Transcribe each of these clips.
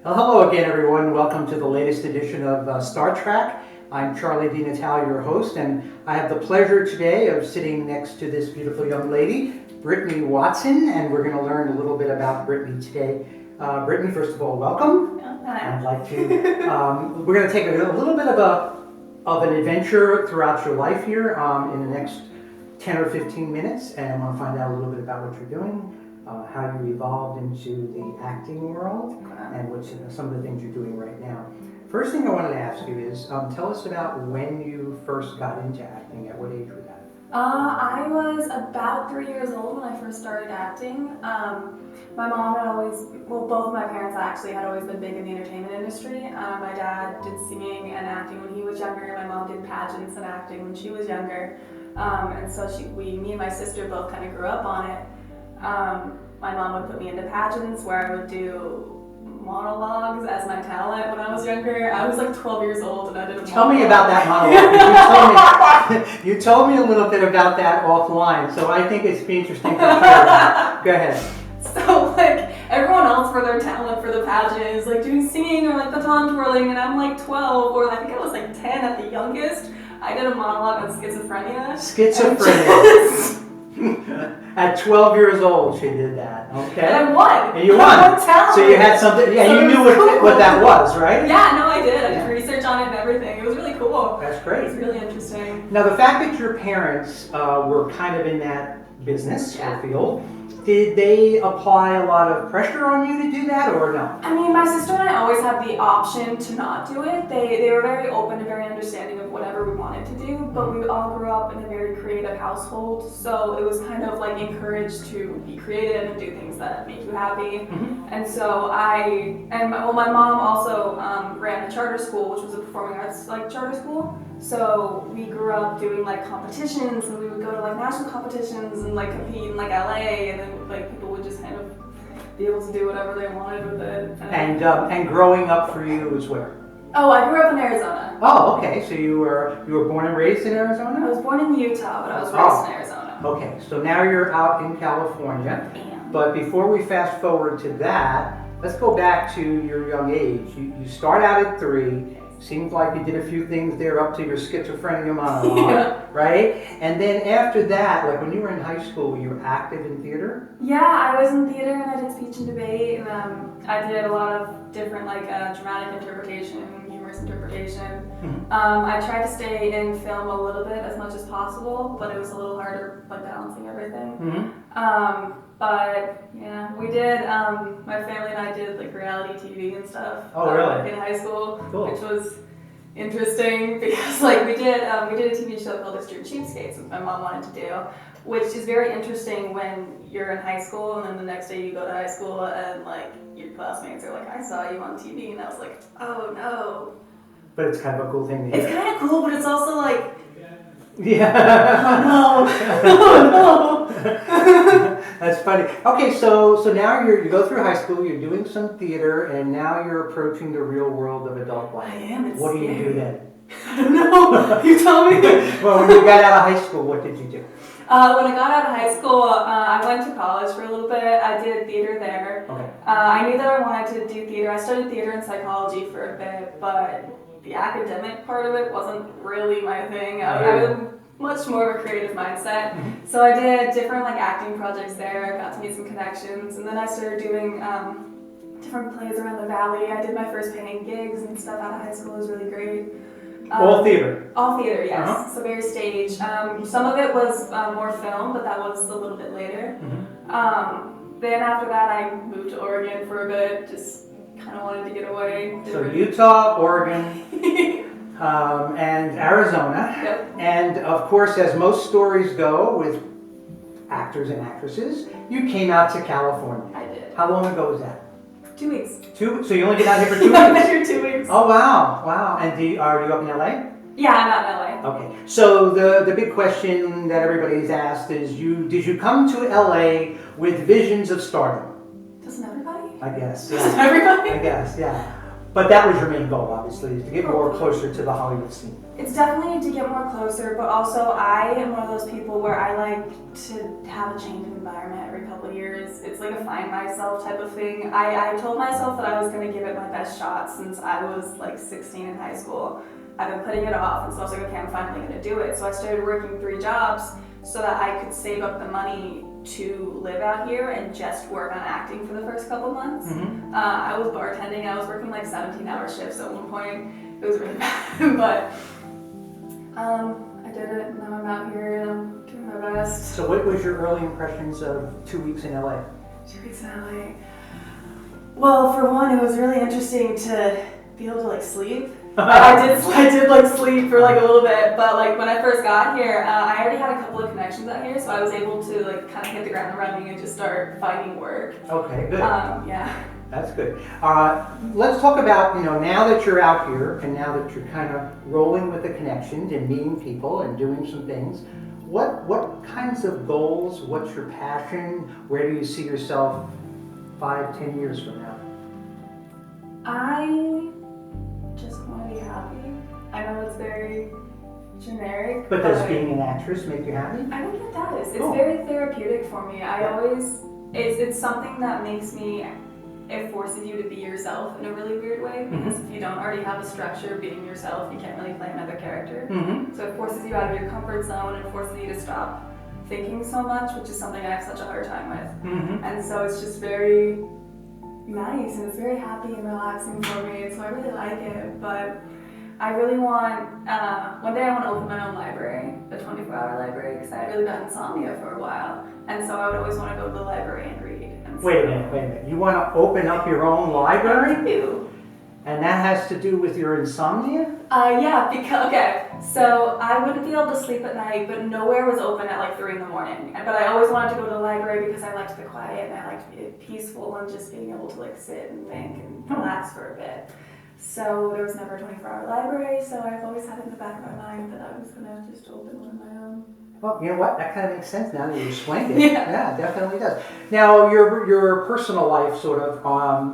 Well, hello again, everyone. Welcome to the latest edition of Star Trek. I'm Charlie DiNatale, your host, and I have the pleasure today of sitting next to this beautiful young lady, Brittney Watson, and we're going to learn a little bit about Brittney today. Brittney, first of all, welcome. Hi. I'd like to. We're going to take a little bit of an adventure throughout your life here in the next 10 or 15 minutes, and I want to find out a little bit about what you're doing. How you evolved into the acting world, and what's some of the things you're doing right now. First thing I wanted to ask you is, tell us about when you first got into acting. At what age was that? I was about 3 years old when I first started acting. My mom had always, both of my parents actually had always been big in the entertainment industry. My dad did singing and acting when he was younger. My mom did pageants and acting when she was younger. And so me and my sister both kind of grew up on it. My mom would put me into pageants where I would do monologues as my talent when I was younger. I was like 12 years old and I did a monologue. Tell me about that monologue. You told me a little bit about that offline, so I think it's interesting to hear that. Go ahead. So like everyone else for their talent for the pageant is like doing singing or like baton twirling, and I'm like 12 or I think I was like 10 at the youngest. I did a monologue on schizophrenia. Schizophrenia. At 12 years old, she did that. Okay. And I won. And you won. So you had something. Yeah, so you knew what that was, right? Yeah, no, I did. I did research on it and everything. It was really cool. That's great. It was really interesting. Now, the fact that your parents were kind of in that business or field, did they apply a lot of pressure on you to do that, or no? I mean, my sister and I always had the option to not do it. They were very open and very understanding of whatever we wanted to do, but we all grew up in a very creative household, so it was kind of like encouraged to be creative and do things that make you happy. Mm-hmm. And so my mom also ran a charter school, which was a performing arts charter school. So we grew up doing like competitions, and we would go to like national competitions and like compete in like LA, and then like people would just kind of be able to do whatever they wanted with it. And growing up for you was where? Oh, I grew up in Arizona. Oh, okay. So you were born and raised in Arizona? I was born in Utah, but I was raised in Arizona. Okay, so now you're out in California. But before we fast forward to that, let's go back to your young age. You start out at 3. Seems like you did a few things there up to your schizophrenia monologue, right? And then after that, like when you were in high school, you were active in theater? Yeah, I was in theater and I did speech and debate, and I did a lot of different dramatic interpretation, humorous interpretation. Mm-hmm. I tried to stay in film a little bit as much as possible, but it was a little harder balancing everything. Mm-hmm. But yeah, we did, my family and I did reality TV and stuff. Oh, really? In high school, cool. Which was interesting because we did a TV show called Extreme Cheapskates, which my mom wanted to do, which is very interesting when you're in high school and then the next day you go to high school and your classmates are like, I saw you on TV, and I was like, oh no. But it's kind of a cool thing to hear. It's kind of cool, but it's also like, yeah. Oh no. That's funny. Okay, so now you go through high school, you're doing some theater, and now you're approaching the real world of adult life. I am. What do you do then? I don't know. You tell me. Well, when you got out of high school, what did you do? When I got out of high school, I went to college for a little bit. I did theater there. Okay. I knew that I wanted to do theater. I studied theater and psychology for a bit, but the academic part of it wasn't really my thing. I was much more of a creative mindset. Mm-hmm. So I did different acting projects there, got to meet some connections, and then I started doing different plays around the valley. I did my first paying gigs and stuff out of high school. It was really great. All theater? All theater, yes. Uh-huh. So very stage. Some of it was more film, but that was a little bit later. Mm-hmm. Then after that, I moved to Oregon for a bit, just kind of wanted to get away. So Utah, Oregon, and Arizona. Yep. And of course, as most stories go with actors and actresses, you came out to California. I did. How long ago was that? 2 weeks. So you only get out here for 2 weeks? I've been here 2 weeks. Oh, wow. And are you up in LA? Yeah, I'm out in LA. Okay. So the big question that everybody's asked is, did you come to LA with visions of stardom? Doesn't everybody? I guess. Yeah. Doesn't everybody? I guess, yeah. But that was your main goal, obviously, is to get more closer to the Hollywood scene. It's definitely to get more closer, but also I am one of those people where I like to have a change of environment every couple of years. It's like a find myself type of thing. I told myself that I was going to give it my best shot since I was like 16 in high school. I've been putting it off, and so I was like, okay, I'm finally going to do it. So I started working 3 jobs so that I could save up the money to live out here and just work on acting for the first couple months. Mm-hmm. I was bartending. I was working like 17-hour shifts at one point. It was really bad, but I did it. Now I'm out here and I'm doing my best. So what was your early impressions of 2 weeks in LA? 2 weeks in LA. Well, for one, it was really interesting to be able to like sleep. I did like sleep for like a little bit, but like when I first got here, I already had a couple of connections out here, so I was able to like kind of hit the ground running and just start finding work. Okay, good. Yeah. That's good. Let's talk about, now that you're out here and now that you're kind of rolling with the connections and meeting people and doing some things, what kinds of goals, what's your passion, where do you see yourself 5-10 years from now? I just want to be happy. I know it's very generic. But does being an actress make you happy? I think it does. It's Cool. very therapeutic for me. It's something that makes me, it forces you to be yourself in a really weird way, because if you don't already have a structure being yourself, you can't really play another character. Mm-hmm. So it forces you out of your comfort zone and forces you to stop thinking so much, which is something I have such a hard time with. Mm-hmm. And so it's just very nice and it's very happy and relaxing for me, and so I really like it. But I really want, one day I want to open my own library, a 24-hour library, because I had really got insomnia for a while. And so I would always want to go to the library and read. And so, Wait a minute. You want to open up your own library? I do. And that has to do with your insomnia? Yeah, because, okay, so I wouldn't be able to sleep at night, but nowhere was open at like 3 in the morning. But I always wanted to go to the library because I liked the quiet and I liked being peaceful and just being able to like sit and think and relax for a bit. So there was never a 24-hour library, so I've always had it in the back of my mind that I was going to just open one of my own. Well, you know what? That kind of makes sense now that you explained it. Yeah. It definitely does. Now, your personal life, sort of,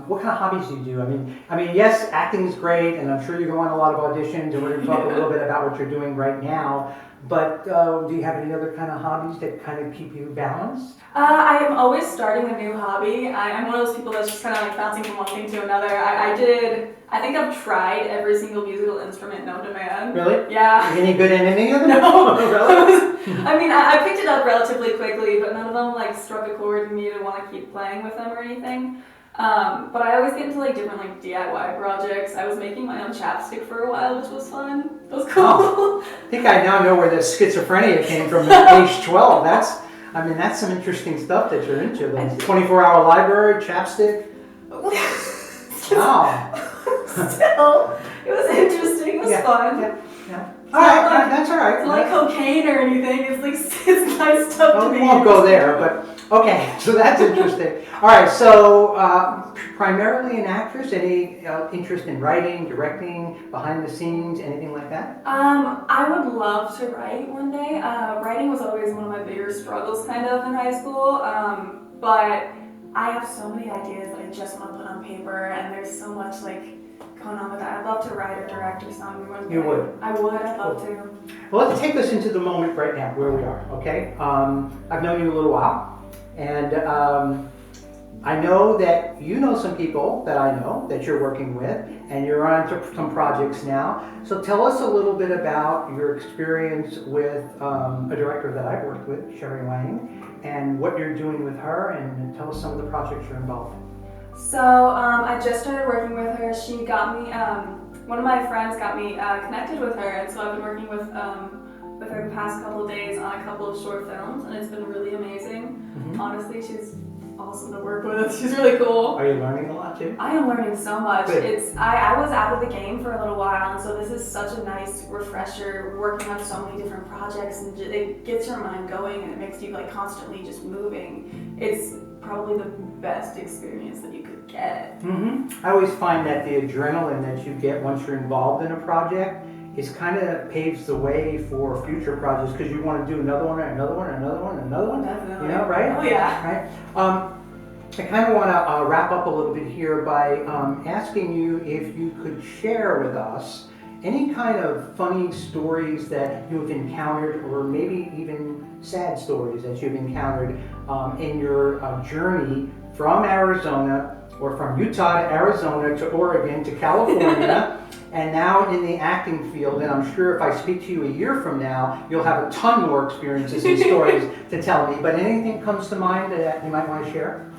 what kind of hobbies do you do? I mean, yes, acting is great, and I'm sure you go on a lot of auditions, and we're going to talk a little bit about what you're doing right now. But do you have any other kind of hobbies that kind of keep you balanced? I am always starting a new hobby. I'm one of those people that's just kind of like bouncing from one thing to another. I think I've tried every single musical instrument known to man. Really? Yeah. Any good in any of them? No. Really? I mean, I picked it up relatively quickly, but none of them like struck a chord in me to want to keep playing with them or anything. But I always get into like different like DIY projects. I was making my own chapstick for a while, which was fun. It was cool. Oh, I think I now know where the schizophrenia came from at age 12. That's some interesting stuff that you're into. The 24-hour library, chapstick. Wow. Still, it was interesting. It was fun. Yeah. All right, that's all right. It's not like cocaine or anything. It's like it's nice stuff Well, to we me. won't go there, but okay. So that's interesting. All right. So primarily an actress. Any interest in writing, directing, behind the scenes, anything like that? I would love to write one day. Writing was always one of my bigger struggles, kind of in high school. But I have so many ideas that I just want to put on paper, and there's so much like going on with that. I'd love to write or direct or something. You would? I would. I'd love to. Well, let's take us into the moment right now, where we are. Okay. I've known you a little while, and I know that you know some people that I know that you're working with, and you're on some projects now. So tell us a little bit about your experience with a director that I've worked with, Sherry Wang, and what you're doing with her, and tell us some of the projects you're involved in. So I just started working with her. She got me, one of my friends got me connected with her, and so I've been working with her the past couple of days on a couple of short films, and it's been really amazing. Mm-hmm. Honestly, she's awesome to work with. She's really cool. Are you learning a lot too? I am learning so much. Good. I was out of the game for a little while, and so this is such a nice refresher, working on so many different projects, and it gets your mind going, and it makes you like constantly just moving. It's probably the best experience that you could get. Mm-hmm. I always find that the adrenaline that you get once you're involved in a project is kind of paves the way for future projects, because you want to do another one and another one and another one and another one. Definitely. You know, right? Oh yeah. Right. I kind of want to wrap up a little bit here by asking you if you could share with us any kind of funny stories that you have encountered, or maybe even sad stories that you've encountered in your journey from Arizona, or from Utah to Arizona to Oregon to California, and now in the acting field. And I'm sure if I speak to you a year from now, you'll have a ton more experiences and stories to tell me. But anything comes to mind that you might want to share?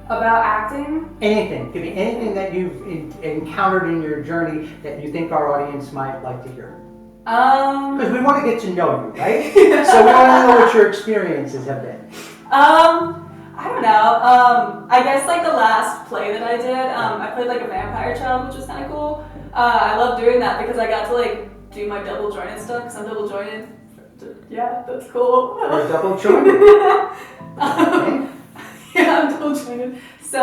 About acting? Anything. Could be anything that you've encountered in your journey that you think our audience might like to hear. Because we want to get to know you, right? So we want to know what your experiences have been. I don't know. I guess like the last play that I did, I played like a vampire child, which was kind of cool. I love doing that because I got to like do my double jointed stuff, because I'm double jointed. Yeah, that's cool. Or double jointed. Okay. Yeah, I'm double jointed. So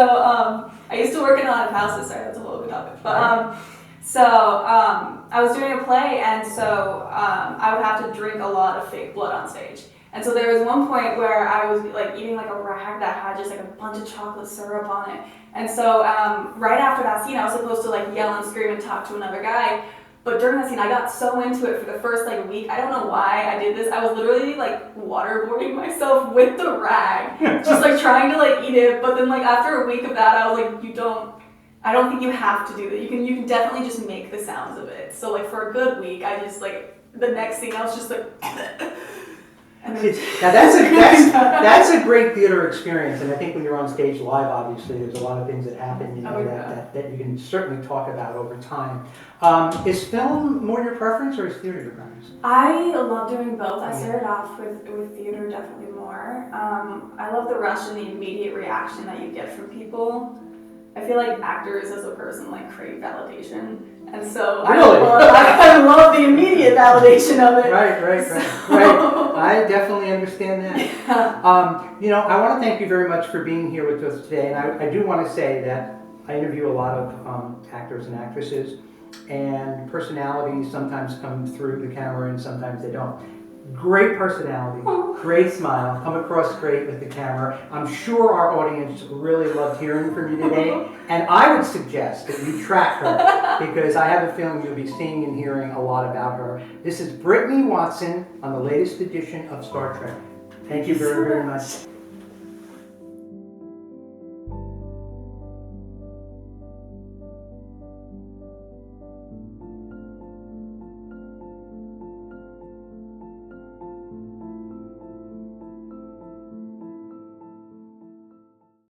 I used to work in haunted houses. Sorry, that's a whole other topic. But I was doing a play, and so I would have to drink a lot of fake blood on stage. And so there was one point where I was like eating like a rag that had just like a bunch of chocolate syrup on it. And so right after that scene, I was supposed to like yell and scream and talk to another guy. But during that scene, I got so into it for the first like week. I don't know why I did this. I was literally like waterboarding myself with the rag, just like trying to like eat it. But then like after a week of that, I was like, I don't think you have to do that. You can definitely just make the sounds of it. So like for a good week, I just like the next scene, I was just like. Now that's a great theater experience, and I think when you're on stage live, obviously there's a lot of things that happen, you know, that you can certainly talk about over time. Is film more your preference, or is theater your preference? I love doing both. I started off with theater definitely more. I love the rush and the immediate reaction that you get from people. I feel like actors as a person like crave validation, and so really? I love the immediate validation of it. Right. I definitely understand that. You know, I want to thank you very much for being here with us today, and I do want to say that I interview a lot of actors and actresses, and personalities sometimes come through the camera and sometimes they don't. Great personality, great smile, come across great with the camera. I'm sure our audience really loved hearing from you today, and I would suggest that you track her, because I have a feeling you'll be seeing and hearing a lot about her. This is Brittney Watson on the latest edition of Star Trek. Thank you very, very much.